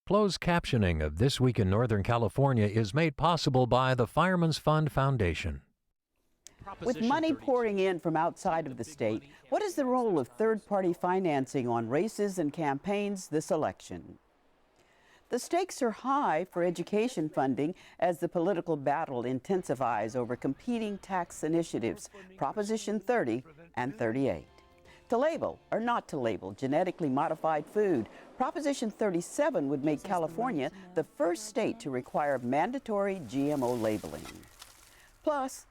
Closed captioning of This Week in Northern California is made possible by the Fireman's Fund Foundation. With money pouring in from outside of the state, what is the role of third-party financing on races and campaigns this election? The stakes are high for education funding as the political battle intensifies over competing tax initiatives, Proposition 30 and 38. To label or not to label genetically modified food, Proposition 37 would make California the first state to require mandatory GMO labeling. Plus,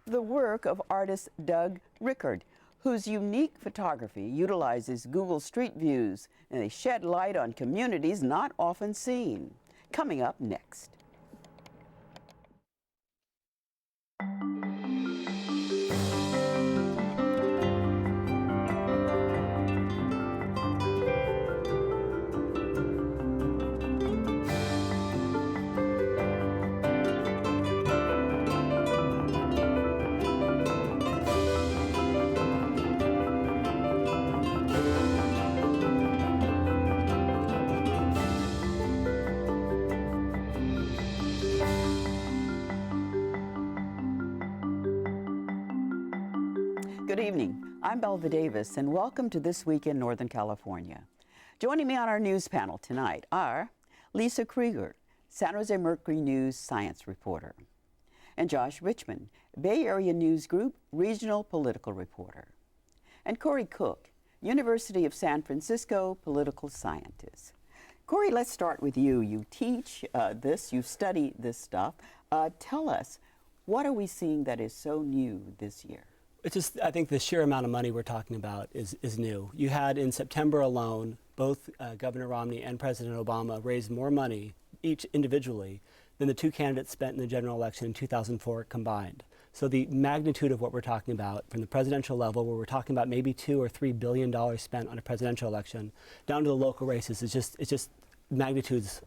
the work of artist Doug Rickard, whose unique photography utilizes Google Street Views, and they shed light on communities not often seen. Coming up next. Good evening. I'm Belva Davis, and welcome to This Week in Northern California. Joining me on our news panel tonight are Lisa Krieger, San Jose Mercury News science reporter, and Josh Richmond, Bay Area News Group regional political reporter, and Corey Cook, University of San Francisco political scientist. Corey, let's start with you. You teach this, you study this stuff. Tell us, what are we seeing that is so new this year? It's just, I think the sheer amount of money we're talking about is new. You had in September alone, both Governor Romney and President Obama raised more money, each individually, than the two candidates spent in the general election in 2004 combined. So the magnitude of what we're talking about from the presidential level, where we're talking about maybe $2 or $3 billion spent on a presidential election, down to the local races, it's just magnitudes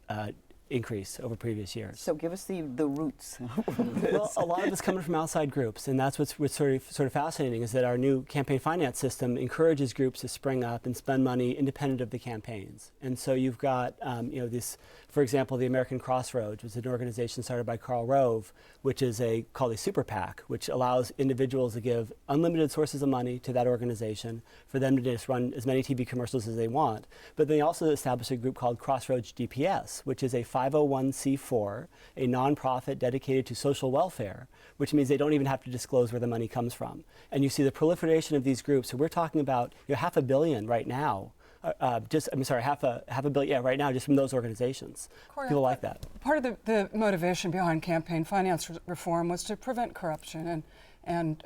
increase over previous years. So give us the roots of this. Well, a lot of it's coming from outside groups, and that's what's sort of fascinating, is that our new campaign finance system encourages groups to spring up and spend money independent of the campaigns. And so you've got, this, for example, the American Crossroads, which is an organization started by Karl Rove, which is called a super PAC, which allows individuals to give unlimited sources of money to that organization for them to just run as many TV commercials as they want. But they also established a group called Crossroads GPS, which is a 501c4, a nonprofit dedicated to social welfare, which means they don't even have to disclose where the money comes from. And you see the proliferation of these groups. So we're talking about $500 million right now. Half a billion right now just from those organizations. Corey, people like that. Part of the motivation behind campaign finance reform was to prevent corruption and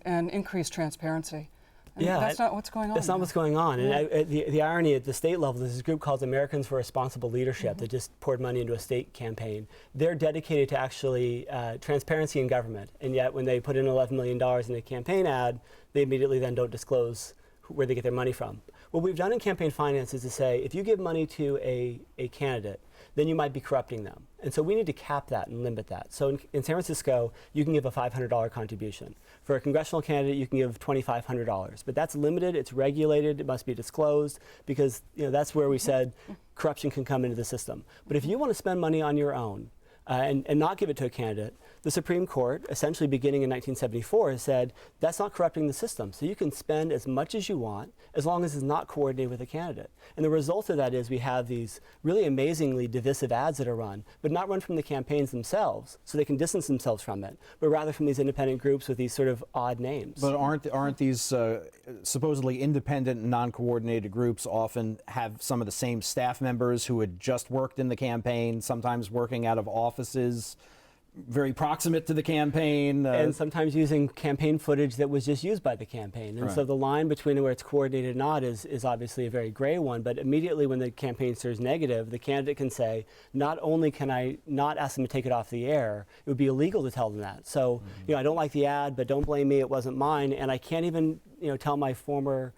increase transparency. And that's not what's going on. That's not what's going on. Yeah. And the irony at the state level, there's this group called Americans for Responsible Leadership that just poured money into a state campaign. They're dedicated to actually transparency in government, and yet when they put in $11 million in a campaign ad, they immediately then don't disclose where they get their money from. What we've done in campaign finance is to say, if you give money to a candidate, then you might be corrupting them. And so we need to cap that and limit that. So in San Francisco, you can give a $500 contribution. For a congressional candidate, you can give $2,500. But that's limited, it's regulated, it must be disclosed, because that's where we said corruption can come into the system. But if you want to spend money on your own, and not give it to a candidate, the Supreme Court, essentially beginning in 1974, has said that's not corrupting the system. So you can spend as much as you want as long as it's not coordinated with a candidate. And the result of that is we have these really amazingly divisive ads that are run, but not run from the campaigns themselves, so they can distance themselves from it, but rather from these independent groups with these sort of odd names. But aren't these supposedly independent and non-coordinated groups often have some of the same staff members who had just worked in the campaign, sometimes working out of offices very proximate to the campaign. And sometimes using campaign footage that was just used by the campaign. And so the line between where it's coordinated or not is obviously a very gray one, but immediately when the campaign turns negative, the candidate can say, not only can I not ask them to take it off the air, it would be illegal to tell them that. So, I don't like the ad, but don't blame me, it wasn't mine, and I can't even, tell my former,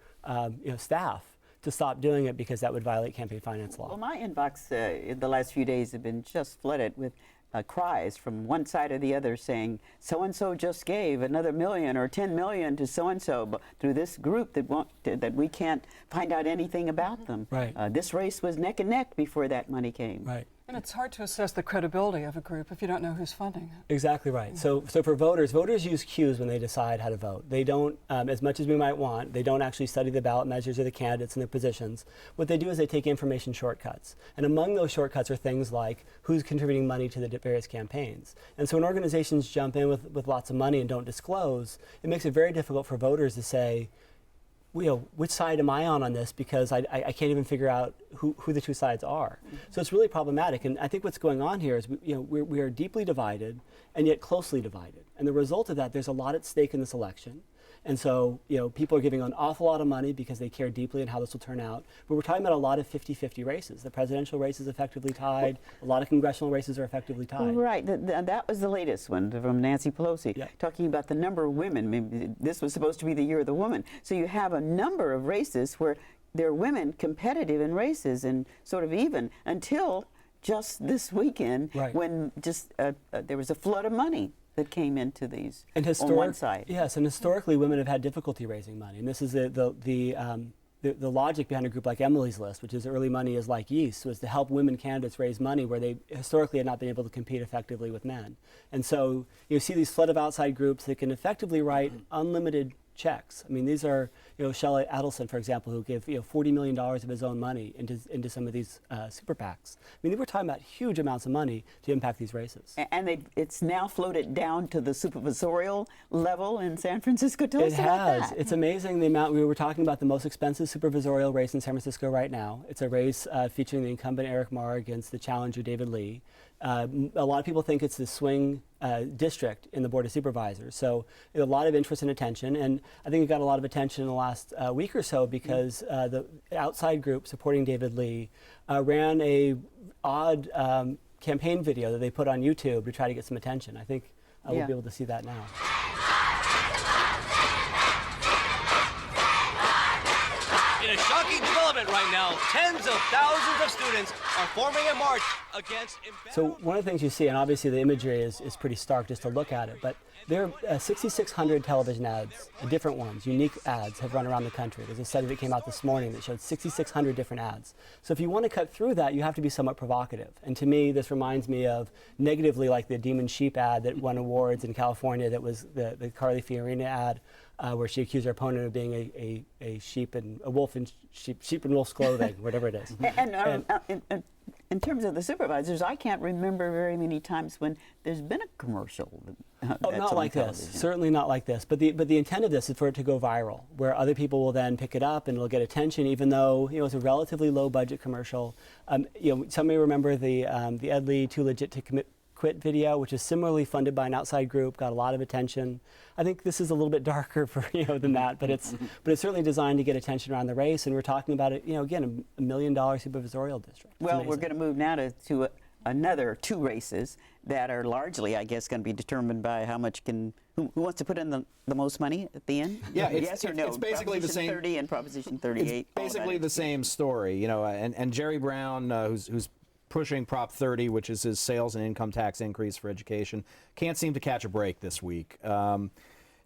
staff to stop doing it because that would violate campaign finance law. Well, my inbox in the last few days have been just flooded with cries from one side or the other saying, so-and-so just gave another million or 10 million to so-and-so through this group that we can't find out anything about them. Right. This race was neck and neck before that money came. Right. And it's hard to assess the credibility of a group if you don't know who's funding it. Exactly right. So for voters use cues when they decide how to vote. They don't, as much as we might want, they don't actually study the ballot measures of the candidates and their positions. What they do is they take information shortcuts. And among those shortcuts are things like who's contributing money to the various campaigns. And so when organizations jump in with lots of money and don't disclose, it makes it very difficult for voters to say, which side am I on this, because I can't even figure out who the two sides are. So it's really problematic. And I think what's going on here is we are deeply divided and yet closely divided. And the result of that, there's a lot at stake in this election. And so, people are giving an awful lot of money because they care deeply in how this will turn out. But we're talking about a lot of 50-50 races. The presidential race is effectively tied. A lot of congressional races are effectively tied. Right. That was the latest one from Nancy Pelosi, talking about the number of women. Maybe this was supposed to be the year of the woman. So you have a number of races where there are women competitive in races and sort of even until just this weekend, when just there was a flood of money that came into these on one side. Yes, and historically women have had difficulty raising money. And this is the logic behind a group like Emily's List, which is early money is like yeast, was to help women candidates raise money where they historically had not been able to compete effectively with men. And so you see these flood of outside groups that can effectively write unlimited checks. I mean, these are, Shelley Adelson, for example, who gave $40 million of his own money into some of these super PACs. I mean, we're talking about huge amounts of money to impact these races. And it's now floated down to the supervisorial level in San Francisco. Tell us about that. It's amazing the amount. We were talking about the most expensive supervisorial race in San Francisco right now. It's a race featuring the incumbent Eric Marr against the challenger David Lee. A lot of people think it's the swing district in the Board of Supervisors. So a lot of interest and attention. And I think it got a lot of attention in the last week or so because the outside group supporting David Lee ran a odd campaign video that they put on YouTube to try to get some attention. I think we'll be able to see that now. In a shocking development right now, tens of thousands of students are forming a march against... So one of the things you see, and obviously the imagery is pretty stark just to look at it, but there are 6,600 television ads, different ones, unique ads have run around the country. There's a study that came out this morning that showed 6,600 different ads. So if you want to cut through that, you have to be somewhat provocative. And to me, this reminds me of negatively like the Demon Sheep ad that won awards in California that was the Carly Fiorina ad. Where she accused her opponent of being a sheep and a wolf in sheep and wolf's clothing, whatever it is. And in terms of the supervisors, I can't remember very many times when there's been a commercial. Not like this. Certainly not like this. But the intent of this is for it to go viral, where other people will then pick it up and it'll get attention, even though it's a relatively low budget commercial. Some may remember the Ed Lee Too Legit to Quit video, which is similarly funded by an outside group, got a lot of attention. I think this is a little bit darker for than that, but it's certainly designed to get attention around the race. And we're talking about it, again, $1 million supervisorial district. Well, we're going to move now to another two races that are largely, I guess, going to be determined by how much who wants to put in the most money at the end? Yeah, yes or no? It's basically the same. Proposition 30 and Proposition 38. It's basically the same story, and Jerry Brown, who's pushing Prop 30, which is his sales and income tax increase for education, can't seem to catch a break this week.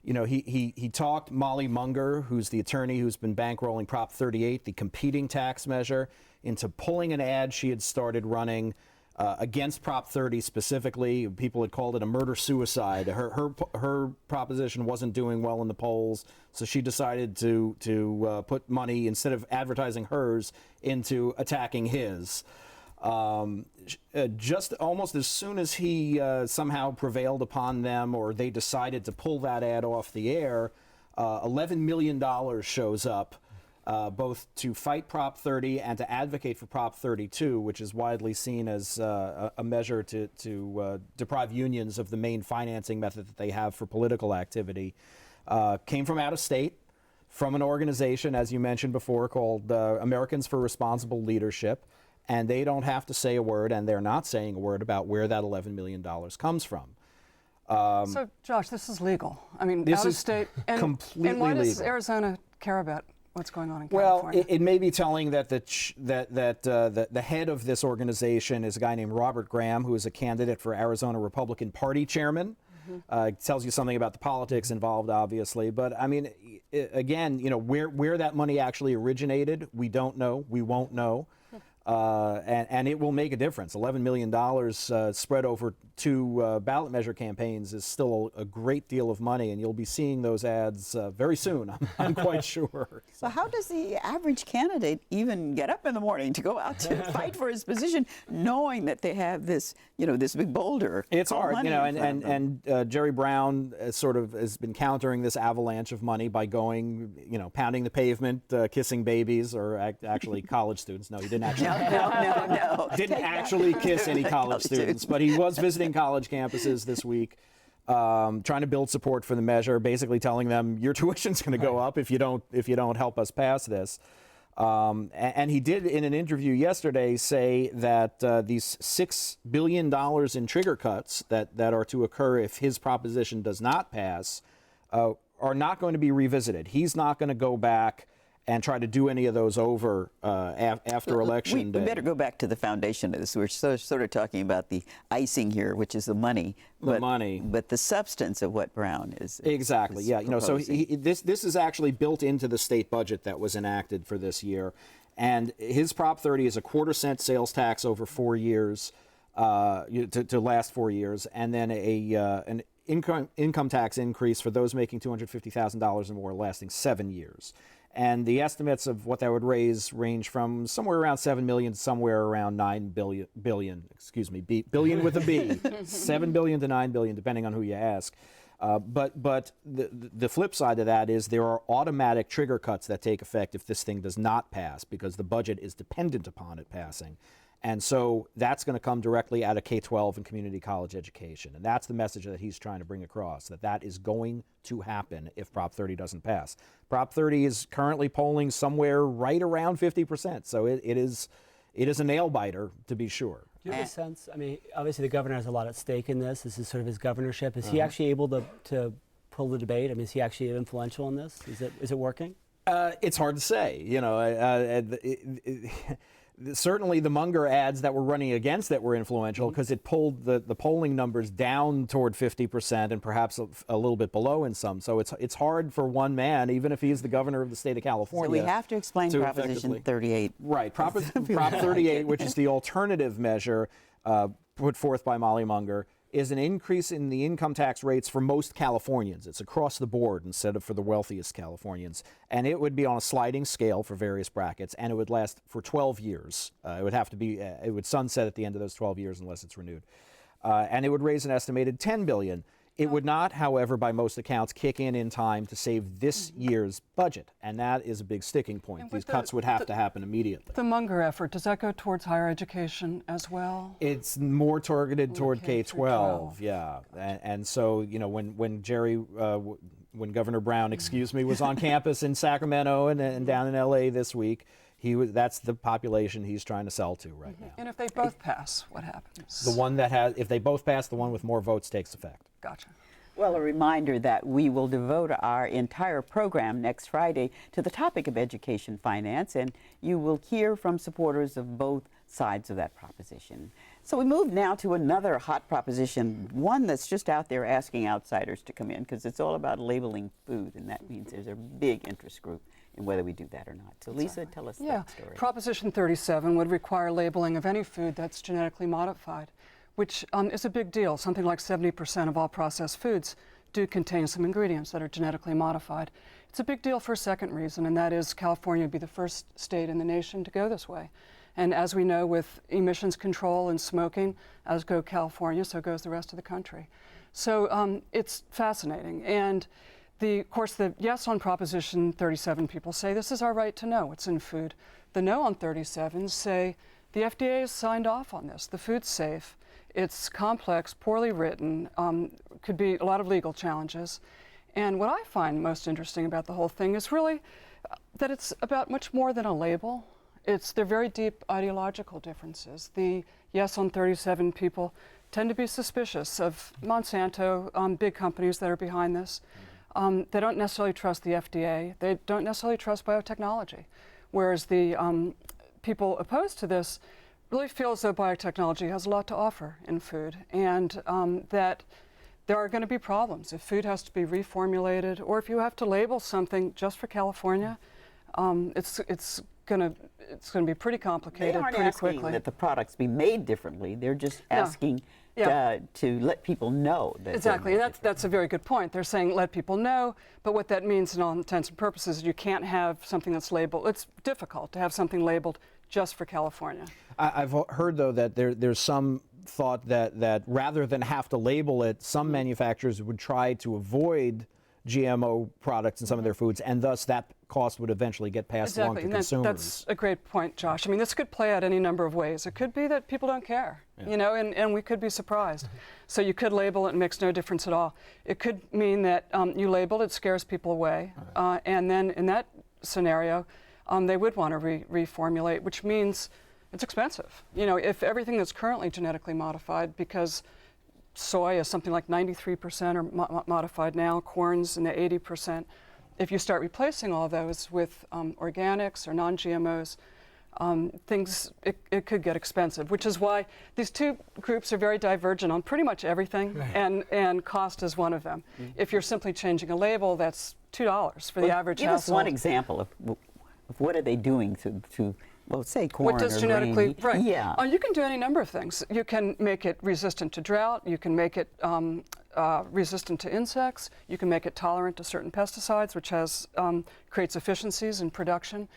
He talked Molly Munger, who's the attorney who's been bankrolling Prop 38, the competing tax measure, into pulling an ad she had started running against Prop 30 specifically. People had called it a murder-suicide. Her proposition wasn't doing well in the polls, so she decided to put money, instead of advertising hers, into attacking his. Just almost as soon as he somehow prevailed upon them, or they decided to pull that ad off the air, $11 million shows up, both to fight Prop 30 and to advocate for Prop 32, which is widely seen as a measure to deprive unions of the main financing method that they have for political activity. Came from out of state, from an organization, as you mentioned before, called Americans for Responsible Leadership. And they don't have to say a word, and they're not saying a word about where that $11 million comes from. So, Josh, this is legal. I mean, this out of is state. completely and why does legal. Arizona care about what's going on in Well, California? it may be telling that the head of this organization is a guy named Robert Graham, who is a candidate for Arizona Republican Party chairman. It tells you something about the politics involved, obviously. But I mean, again, you know, where that money actually originated, we don't know. We won't know. And it will make a difference. $11 million spread over two ballot measure campaigns is still a great deal of money, and you'll be seeing those ads very soon, I'm quite sure. So how does the average candidate even get up in the morning to go out to fight for his position, knowing that they have this, you know, this big boulder? It's hard, you know, and Jerry Brown sort of has been countering this avalanche of money by going, you know, pounding the pavement, kissing babies, or actually college students. No, he didn't actually. No. Didn't actually kiss any college students, but he was visiting college campuses this week, trying to build support for the measure, basically telling them your tuition's going to go up if you don't help us pass this. And he did, in an interview yesterday, say that these $6 billion in trigger cuts that are to occur if his proposition does not pass are not going to be revisited. He's not going to go back and try to do any of those over after Election Day. We better go back to the foundation of this. We're sort of talking about the icing here, which is the money. But the substance of what Brown is exactly. is yeah. You know, so proposing. this is actually built into the state budget that was enacted for this year, and his Prop 30 is a 1/4-cent sales tax over 4 years, to last 4 years, and then an income tax increase for those making $250,000 or more, lasting 7 years. And the estimates of what that would raise range from somewhere around 7 million to somewhere around 9 billion, excuse me, billion with a B, 7 billion to 9 billion, depending on who you ask. But the flip side of that is there are automatic trigger cuts that take effect if this thing does not pass, because the budget is dependent upon it passing. And so that's going to come directly out of K-12 and community college education. And that's the message that he's trying to bring across, that is going to happen if Prop 30 doesn't pass. Prop 30 is currently polling somewhere right around 50%. So it is a nail biter, to be sure. Do you have a sense, I mean, obviously the governor has a lot at stake in this. This is sort of his governorship. Is he actually able to pull the debate? I mean, is he actually influential in this? Is it working? It's hard to say. You know, certainly the Munger ads that were running against it were influential, because it pulled the polling numbers down toward 50% and perhaps a little bit below in some. So it's hard for one man, even if he's the governor of the state of California. So we have to explain Proposition 38. Right. Prop 38, which is the alternative measure put forth by Molly Munger, is an increase in the income tax rates for most Californians. It's across the board instead of for the wealthiest Californians. And it would be on a sliding scale for various brackets, and it would last for 12 years. It would sunset at the end of those 12 years unless it's renewed. And it would raise an estimated $10 billion. It would not, however, by most accounts, kick in time to save this year's budget. And that is a big sticking point. These cuts would have to happen immediately. The Munger effort, does that go towards higher education as well? It's more targeted toward K-12, yeah. And so, you know, when Governor Brown, was on campus in Sacramento and down in L.A. this week, that's the population he's trying to sell to right now. And if they both pass, what happens? The one if they both pass, the one with more votes takes effect. Gotcha. Well, a reminder that we will devote our entire program next Friday to the topic of education finance, and you will hear from supporters of both sides of that proposition. So we move now to another hot proposition, one that's just out there asking outsiders to come in, because it's all about labeling food, and that means there's a big interest group in whether we do that or not. So Lisa, tell us that story. Proposition 37 would require labeling of any food that's genetically modified, which is a big deal. Something like 70% of all processed foods do contain some ingredients that are genetically modified. It's a big deal for a second reason, and that is California would be the first state in the nation to go this way. And as we know, with emissions control and smoking, as go California, so goes the rest of the country. So it's fascinating. And of course, the yes on Proposition 37 people say this is our right to know what's in food. The no on 37 say the FDA has signed off on this. The food's safe. It's complex, poorly written, could be a lot of legal challenges. And what I find most interesting about the whole thing is really that it's about much more than a label. They're very deep ideological differences. The yes on 37 people tend to be suspicious of Monsanto, big companies that are behind this. They don't necessarily trust the FDA. They don't necessarily trust biotechnology. Whereas the people opposed to this really feel as though biotechnology has a lot to offer in food, and that there are going to be problems if food has to be reformulated, or if you have to label something just for California. It's going to be pretty complicated They aren't pretty asking quickly. that the products be made differently. They're just asking to let people know that Exactly, and that's a very good point. They're saying let people know, but what that means in all intents and purposes is you can't have something that's labeled. It's difficult to have something labeled just for California. I've heard, though, that there's some thought that rather than have to label it, some manufacturers would try to avoid GMO products in some of their foods, and thus that cost would eventually get passed along to consumers. That's a great point, Josh. I mean, this could play out any number of ways. It could be that people don't care, you know, and we could be surprised. So you could label it, and it makes no difference at all. It could mean that you label it, scares people away, and then in that scenario, they would want to reformulate, which means it's expensive. You know, if everything that's currently genetically modified, because soy is something like 93% or modified now, corn's in the 80%. If you start replacing all those with organics or non-GMOs, it could get expensive, which is why these two groups are very divergent on pretty much everything, and cost is one of them. If you're simply changing a label, that's $2 for the average household. Give us one example of what are they doing to well, say corn what does or genetically, grain. right? Yeah. You can do any number of things. You can make it resistant to drought. You can make it resistant to insects. You can make it tolerant to certain pesticides, which creates efficiencies in production.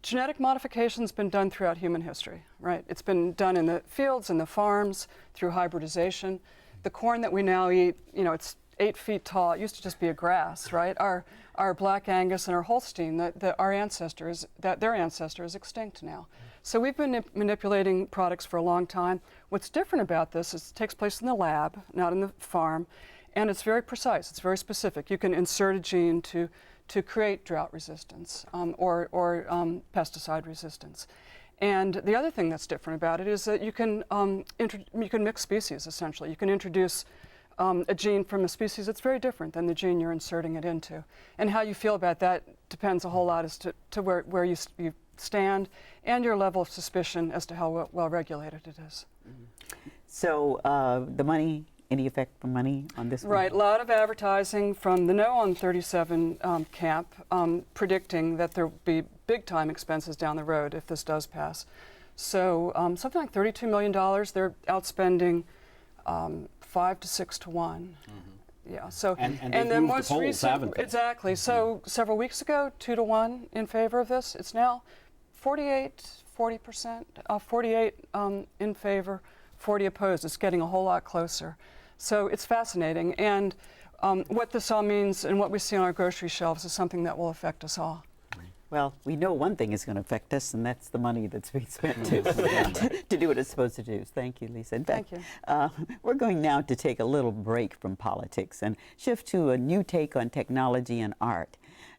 Genetic modification's been done throughout human history, right? It's been done in the fields, in the farms, through hybridization. The corn that we now eat, you know, it's 8 feet tall. It used to just be a grass, right? Our Black Angus and our Holstein, their ancestor is extinct now. So we've been manipulating products for a long time. What's different about this is it takes place in the lab, not in the farm, and it's very precise. It's very specific. You can insert a gene to create drought resistance or pesticide resistance. And the other thing that's different about it is that you can mix species, essentially. You can introduce a gene from a species that's very different than the gene you're inserting it into. And how you feel about that depends a whole lot as to where you stand and your level of suspicion as to how well regulated it is. So the money, any effect from money on this one? Right, a lot of advertising from the No on 37 camp predicting that there will be big time expenses down the road if this does pass. So something like $32 million, they're outspending 5 to 6 to 1. Yeah. So and then moved most the polls, recent, haven't they? exactly. So several weeks ago, 2 to 1 in favor of this. It's now 40% in favor, 40 opposed. It's getting a whole lot closer. So it's fascinating. And what this all means and what we see on our grocery shelves is something that will affect us all. Well, we know one thing is going to affect us, and that's the money that's being spent to do what it's supposed to do. Thank you, Lisa. In fact, Thank you. We're going now to take a little break from politics and shift to a new take on technology and art.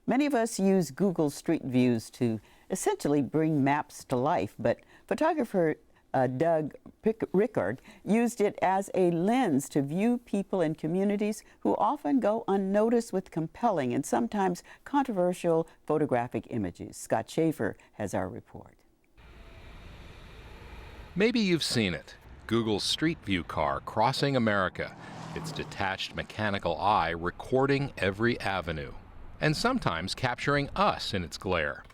Many of us use Google Street Views to essentially bring maps to life, but photographer Doug Rickard used it as a lens to view people and communities who often go unnoticed with compelling and sometimes controversial photographic images. Scott Schaefer has our report. Maybe you've seen it. Google's Street View car crossing America. Its detached mechanical eye recording every avenue, and sometimes capturing us in its glare.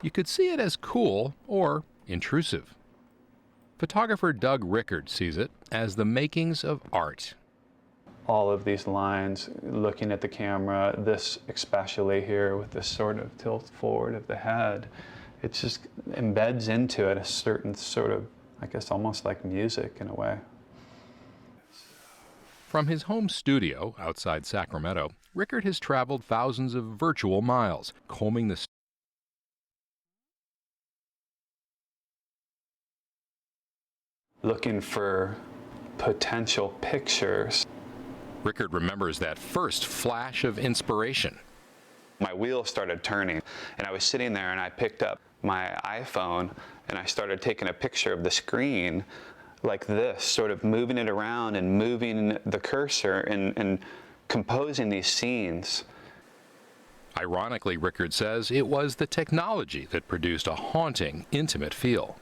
You could see it as cool or intrusive. Photographer Doug Rickard sees it as the makings of art. All of these lines, looking at the camera, this especially here with this sort of tilt forward of the head, it just embeds into it a certain sort of, I guess, almost like music in a way. From his home studio outside Sacramento, Rickard has traveled thousands of virtual miles, combing the looking for potential pictures. Rickard remembers that first flash of inspiration. My wheels started turning, and I was sitting there and I picked up my iPhone and I started taking a picture of the screen like this, sort of moving it around and moving the cursor and composing these scenes. Ironically, Rickard says it was the technology that produced a haunting, intimate feel.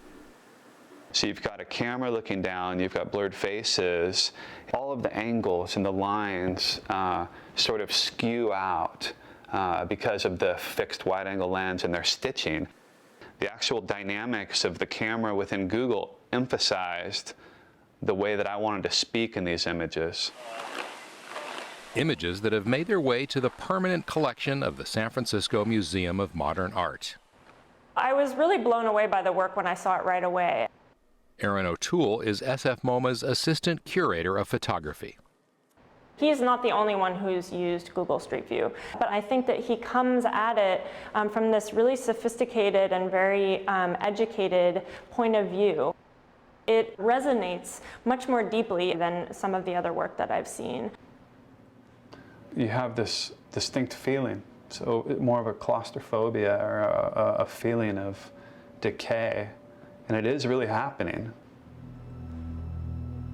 So you've got a camera looking down, you've got blurred faces, all of the angles and the lines sort of skew out because of the fixed wide-angle lens and their stitching. The actual dynamics of the camera within Google emphasized the way that I wanted to speak in these images. Images that have made their way to the permanent collection of the San Francisco Museum of Modern Art. I was really blown away by the work when I saw it right away. Aaron O'Toole is SF MoMA's assistant curator of photography. He's not the only one who's used Google Street View, but I think that he comes at it from this really sophisticated and very educated point of view. It resonates much more deeply than some of the other work that I've seen. You have this distinct feeling, so more of a claustrophobia or a feeling of decay, and it is really happening.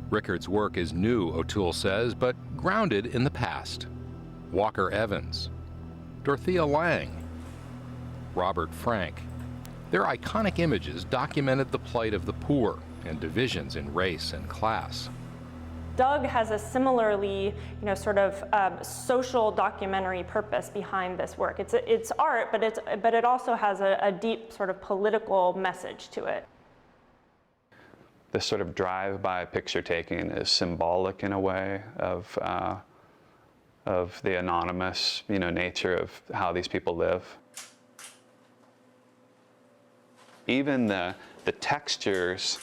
Rickard's work is new, O'Toole says, but grounded in the past. Walker Evans, Dorothea Lange, Robert Frank. Their iconic images documented the plight of the poor and divisions in race and class. Doug has a similarly, sort of social documentary purpose behind this work. It's art, but it also has a deep sort of political message to it. This sort of drive-by picture taking is symbolic in a way of the anonymous, nature of how these people live. Even the textures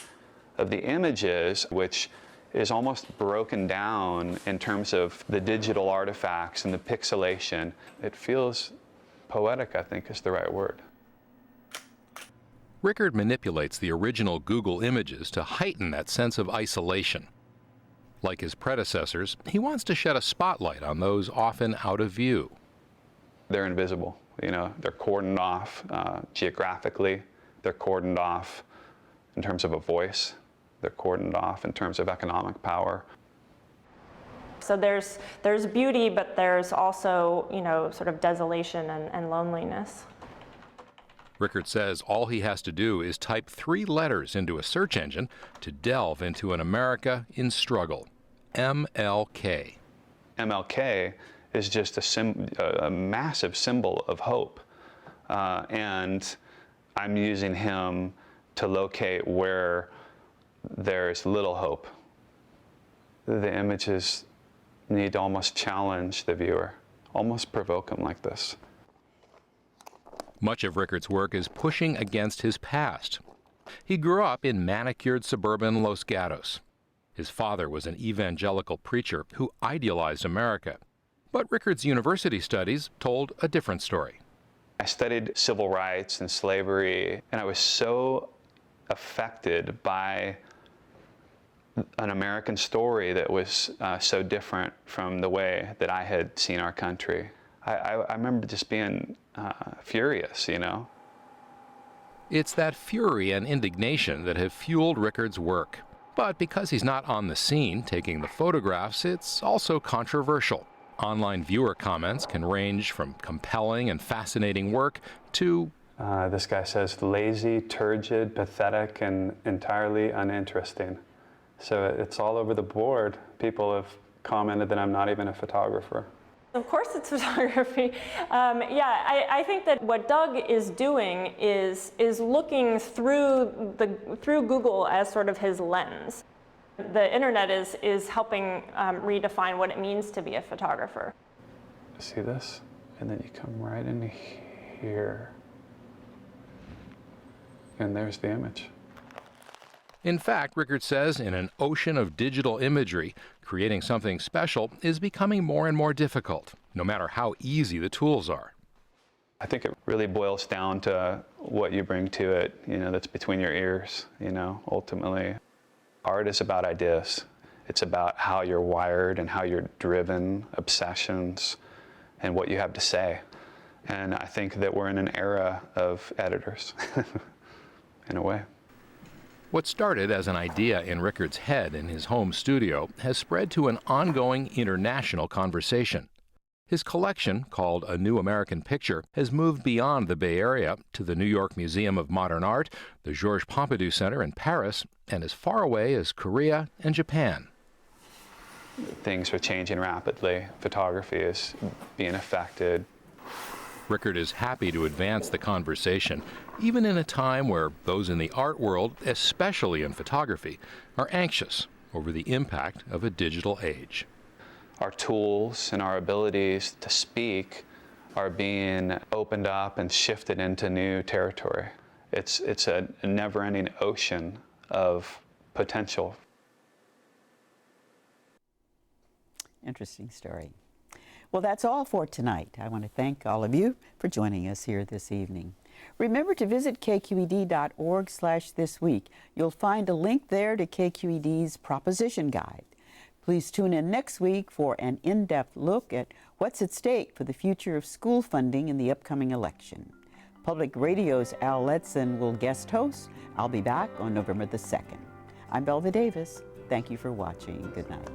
of the images, which is almost broken down in terms of the digital artifacts and the pixelation. It feels poetic, I think is the right word. Rickard manipulates the original Google images to heighten that sense of isolation. Like his predecessors, he wants to shed a spotlight on those often out of view. They're invisible, they're cordoned off geographically, they're cordoned off in terms of a voice. They're cordoned off in terms of economic power. So there's beauty, but there's also, sort of desolation and loneliness. Rickard says all he has to do is type 3 letters into a search engine to delve into an America in struggle. MLK. MLK is just a massive symbol of hope. And I'm using him to locate where there's little hope. The images need to almost challenge the viewer, almost provoke him like this. Much of Rickard's work is pushing against his past. He grew up in manicured suburban Los Gatos. His father was an evangelical preacher who idealized America. But Rickard's university studies told a different story. I studied civil rights and slavery, and I was so affected by an American story that was so different from the way that I had seen our country. I remember just being furious, It's that fury and indignation that have fueled Rickard's work. But because he's not on the scene taking the photographs, it's also controversial. Online viewer comments can range from compelling and fascinating work to this guy says lazy, turgid, pathetic, and entirely uninteresting. So it's all over the board. People have commented that I'm not even a photographer. Of course it's photography. I think that what Doug is doing is looking through Google as sort of his lens. The internet is helping redefine what it means to be a photographer. See this? And then you come right in here. And there's the image. In fact, Rickard says, in an ocean of digital imagery, creating something special is becoming more and more difficult, no matter how easy the tools are. I think it really boils down to what you bring to it, that's between your ears, ultimately. Art is about ideas. It's about how you're wired and how you're driven, obsessions, and what you have to say. And I think that we're in an era of editors, in a way. What started as an idea in Rickard's head in his home studio has spread to an ongoing international conversation. His collection, called A New American Picture, has moved beyond the Bay Area to the New York Museum of Modern Art, the Georges Pompidou Center in Paris, and as far away as Korea and Japan. Things are changing rapidly. Photography is being affected. Rickard is happy to advance the conversation, even in a time where those in the art world, especially in photography, are anxious over the impact of a digital age. Our tools and our abilities to speak are being opened up and shifted into new territory. It's a never-ending ocean of potential. Interesting story. Well, that's all for tonight. I want to thank all of you for joining us here this evening. Remember to visit kqed.org/thisweek. You'll find a link there to KQED's Proposition Guide. Please tune in next week for an in-depth look at what's at stake for the future of school funding in the upcoming election. Public Radio's Al Letson will guest host. I'll be back on November the 2nd. I'm Belva Davis. Thank you for watching. Good night.